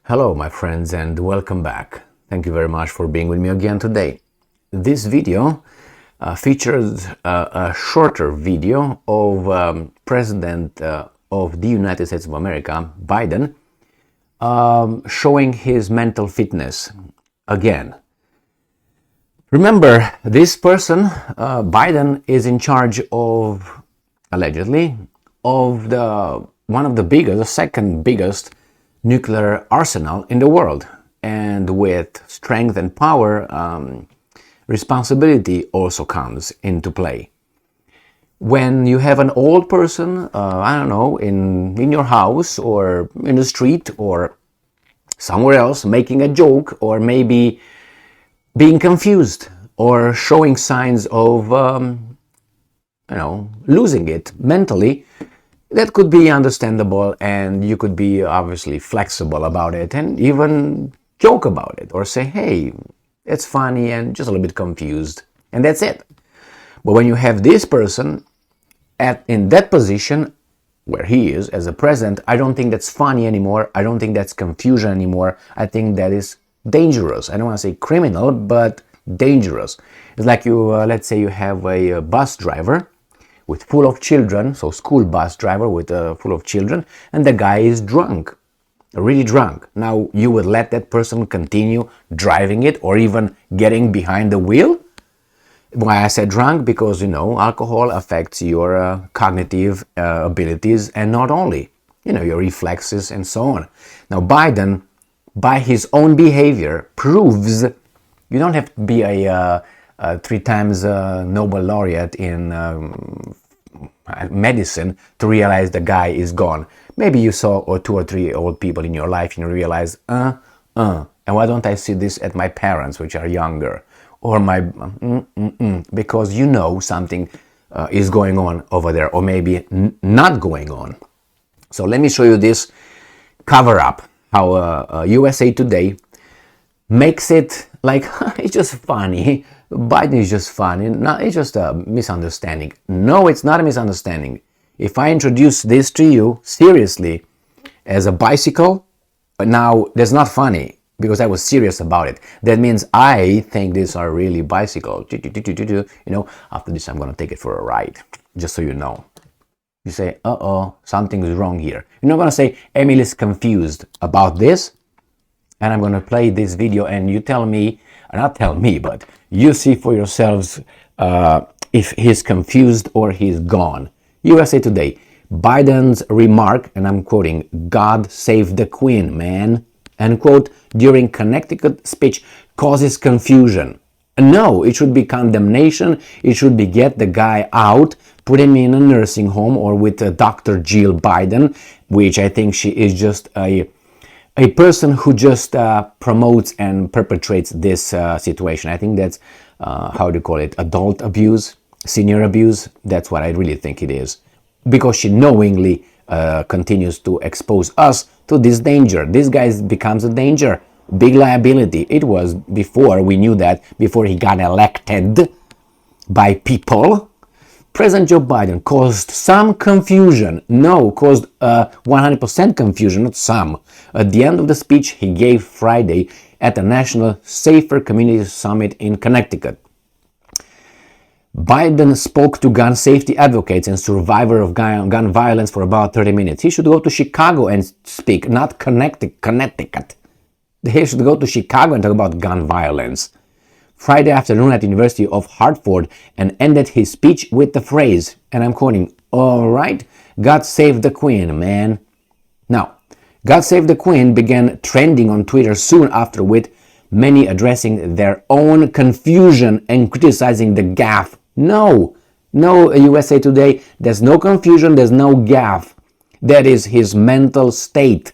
Hello, my friends, and welcome back. Thank you very much for being with me again today. This video features a shorter video of President of the United States of America, Biden, showing his mental fitness again. Remember, this person, Biden, is in charge of, allegedly, of one of the biggest, the second biggest nuclear arsenal in the world. And with strength and power, responsibility also comes into play. When you have an old person, I don't know, in your house or in the street or somewhere else making a joke, or maybe being confused or showing signs of, losing it mentally, that could be understandable, and you could be obviously flexible about it and even joke about it or say, hey, it's funny and just a little bit confused, and that's it. But when you have this person in that position where he is as a president, I don't think that's funny anymore. I don't think that's confusion anymore. I think that is dangerous. I don't want to say criminal, but dangerous. It's like let's say you have a bus driver with full of children, so school bus driver with full of children, and the guy is drunk, really drunk. Now, you would let that person continue driving it or even getting behind the wheel? Why I said drunk? Because, alcohol affects your cognitive abilities, and not only, your reflexes and so on. Now, Biden, by his own behavior, proves you don't have to be a 3 times Nobel laureate in medicine to realize the guy is gone. Maybe you saw 2 or 3 old people in your life and you realize, and why don't I see this at my parents, which are younger, or my because something is going on over there, or maybe not going on. So let me show you this cover up, how USA Today makes it like it's just funny. Biden is just funny. No, it's just a misunderstanding. No, it's not a misunderstanding. If I introduce this to you seriously as a bicycle, now that's not funny because I was serious about it. That means I think these are really bicycle. After this I'm going to take it for a ride, just so you know. You say, something is wrong here. You're not going to say, Emily's confused about this, and I'm going to play this video and you tell me, not tell me, but you see for yourselves if he's confused or he's gone. USA Today, Biden's remark, and I'm quoting, God save the Queen, man, end quote, during Connecticut speech causes confusion. No, it should be condemnation. It should be get the guy out, put him in a nursing home or with Dr. Jill Biden, which I think she is just a person who just promotes and perpetrates this situation. I think that's, how do you call it, adult abuse, senior abuse. That's what I really think it is. Because she knowingly continues to expose us to this danger. This guy becomes a danger, big liability. It was before, we knew that, before he got elected by people. President Joe Biden caused some confusion. No, caused 100% confusion, not some. At the end of the speech he gave Friday at the National Safer Communities Summit in Connecticut. Biden spoke to gun safety advocates and survivors of gun violence for about 30 minutes. He should go to Chicago and speak, not Connecticut. He should go to Chicago and talk about gun violence. Friday afternoon at the University of Hartford, and ended his speech with the phrase, and I'm quoting, all right, God save the Queen, man. Now, God save the Queen began trending on Twitter soon after, with many addressing their own confusion and criticizing the gaffe. No, USA Today, there's no confusion, there's no gaffe. That is his mental state,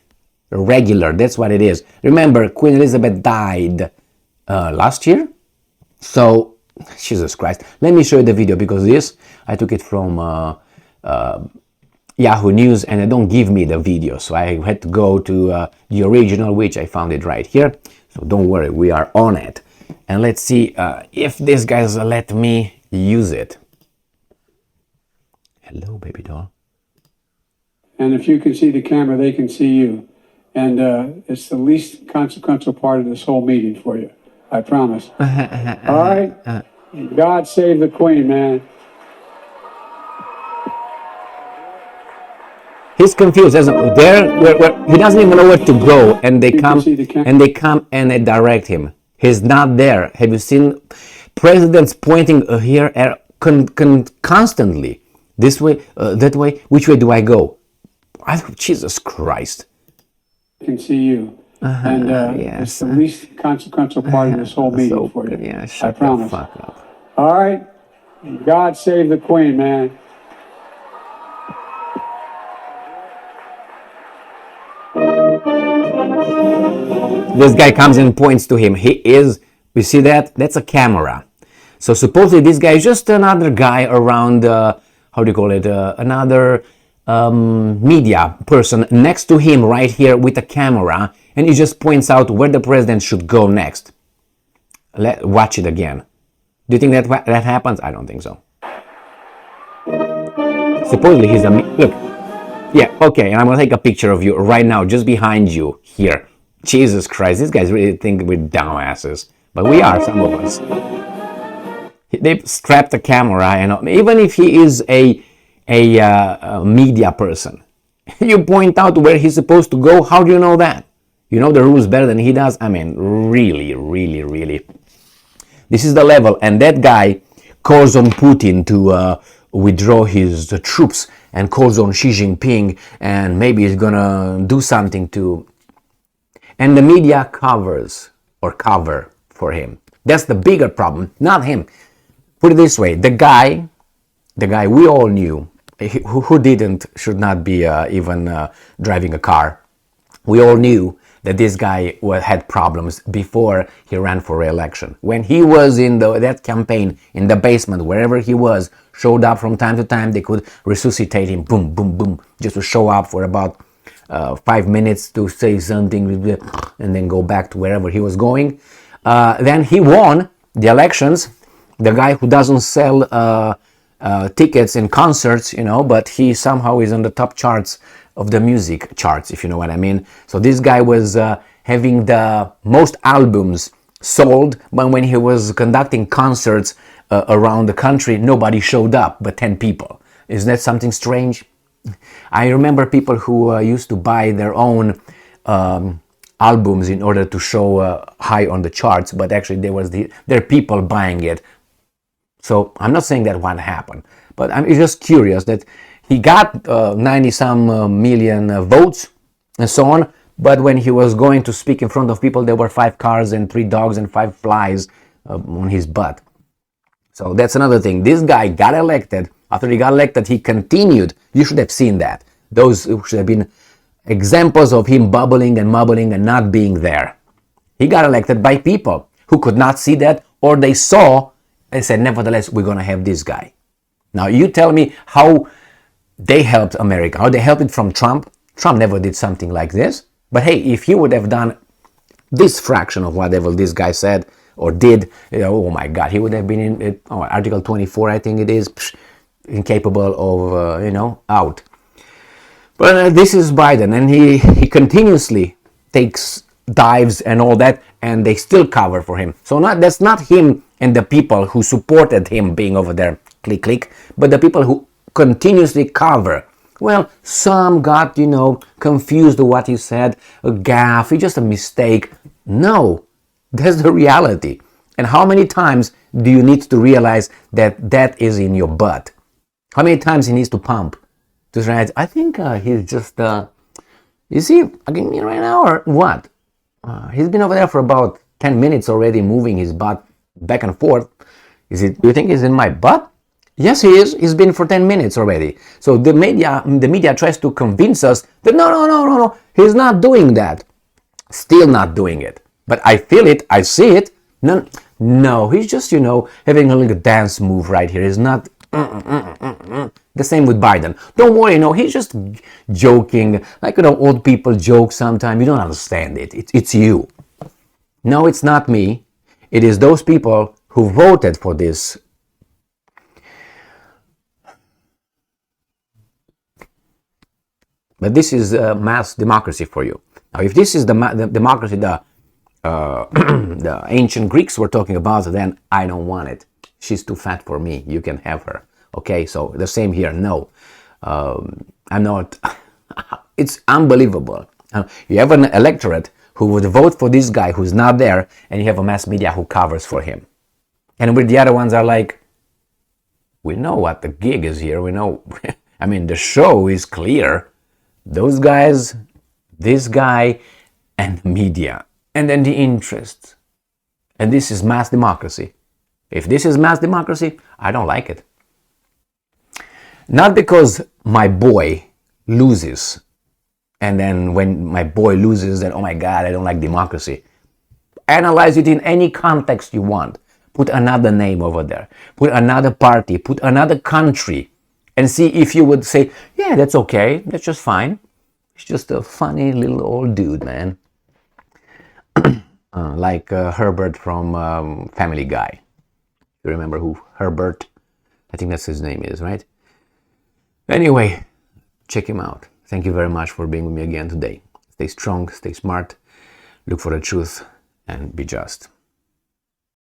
regular, that's what it is. Remember, Queen Elizabeth died last year? So, Jesus Christ, let me show you the video, because this, I took it from Yahoo News, and they don't give me the video, so I had to go to the original, which I found it right here. So don't worry, we are on it. And let's see if these guys let me use it. Hello, baby doll. And if you can see the camera, they can see you. and it's the least consequential part of this whole meeting for you. I promise. All right? God save the Queen, man. He's confused. He doesn't even know where to go, and they You can come see the camera. and they come and they direct him. He's not there. Have you seen presidents pointing here constantly? This way, that way. Which way do I go? Jesus Christ! I can see you. And it's Yes. the least consequential part of this whole meeting So for you. yeah, I shut the promise. fuck up. All right? God save the Queen, man. This guy comes and points to him. He is. You see that? That's a camera. So supposedly this guy is just another guy around. How do you call it? Another media person next to him right here with a camera, and he just points out where the president should go next. Watch it again. Do you think that happens? I don't think so. Supposedly he's a look. Yeah, okay, and I'm gonna take a picture of you right now, just behind you here. Jesus Christ, these guys really think we're dumbasses, but we are, some of us. They've strapped a camera, and even if he is a media person, you point out where he's supposed to go. How do you know that? You know the rules better than he does. I mean, really, really, really. This is the level, and that guy calls on Putin to withdraw his troops, and calls on Xi Jinping, and maybe he's gonna do something to. And the media covers or cover for him. That's the bigger problem, not him. Put it this way: the guy we all knew, who didn't, should not be even driving a car. We all knew that this guy had problems before he ran for re-election. When he was in that campaign, in the basement, wherever he was, showed up from time to time, they could resuscitate him, boom, boom, boom, just to show up for about 5 minutes to say something and then go back to wherever he was going. Then he won the elections. The guy who doesn't sell tickets in concerts, but he somehow is on the top charts of the music charts, if you know what I mean. So this guy was having the most albums sold, but when he was conducting concerts around the country, nobody showed up but 10 people. Isn't that something strange? I remember people who used to buy their own albums in order to show high on the charts, but actually there are people buying it. So I'm not saying that won't happen, but I'm just curious that he got 90-some million votes and so on, but when he was going to speak in front of people, there were 5 cars and 3 dogs and 5 flies on his butt. So that's another thing. This guy got elected. After he got elected, he continued. You should have seen that. Those should have been examples of him bubbling and mumbling and not being there. He got elected by people who could not see that, or they saw and said, nevertheless, we're going to have this guy. Now, you tell me how they helped America, how they helped it from Trump. Trump never did something like this. But hey, if he would have done this fraction of whatever this guy said or did, oh my God, he would have been in Article 24, I think it is, incapable of, out. But this is Biden, and he continuously takes dives and all that, and they still cover for him. So that's not him and the people who supported him being over there, click, click, but the people who continuously cover. Well, some got, confused with what he said, a gaffe, just a mistake. No, that's the reality. And how many times do you need to realize that that is in your butt? How many times he needs to pump? To try. I think he's just, is he against me right now or what? He's been over there for about 10 minutes already, moving his butt back and forth. Do you think he's in my butt? Yes, he is. He's been for 10 minutes already. So the media tries to convince us that no, he's not doing that. Still not doing it. But I feel it, I see it. No, he's just, having a little dance move right here. He's not. The same with Biden. Don't worry, he's just joking. Like, old people joke sometimes. You don't understand it. It's you. No, it's not me. It is those people who voted for this. But this is mass democracy for you. Now, if this is the democracy the ancient Greeks were talking about, then I don't want it. She's too fat for me. You can have her. Okay, so the same here. No, I'm not. It's unbelievable. You have an electorate who would vote for this guy who's not there, and you have a mass media who covers for him. And with the other ones are like, we know what the gig is here. We know. I mean, the show is clear. Those guys, this guy, and media. And then the interests. And this is mass democracy. If this is mass democracy, I don't like it. Not because my boy loses. And then when my boy loses, then, oh my God, I don't like democracy. Analyze it in any context you want. Put another name over there. Put another party. Put another country. And see if you would say, yeah, that's okay. That's just fine. It's just a funny little old dude, man. Like Herbert from Family Guy. You remember who Herbert? I think that's his name is, right? Anyway, check him out. Thank you very much for being with me again today. Stay strong, stay smart, look for the truth, and be just.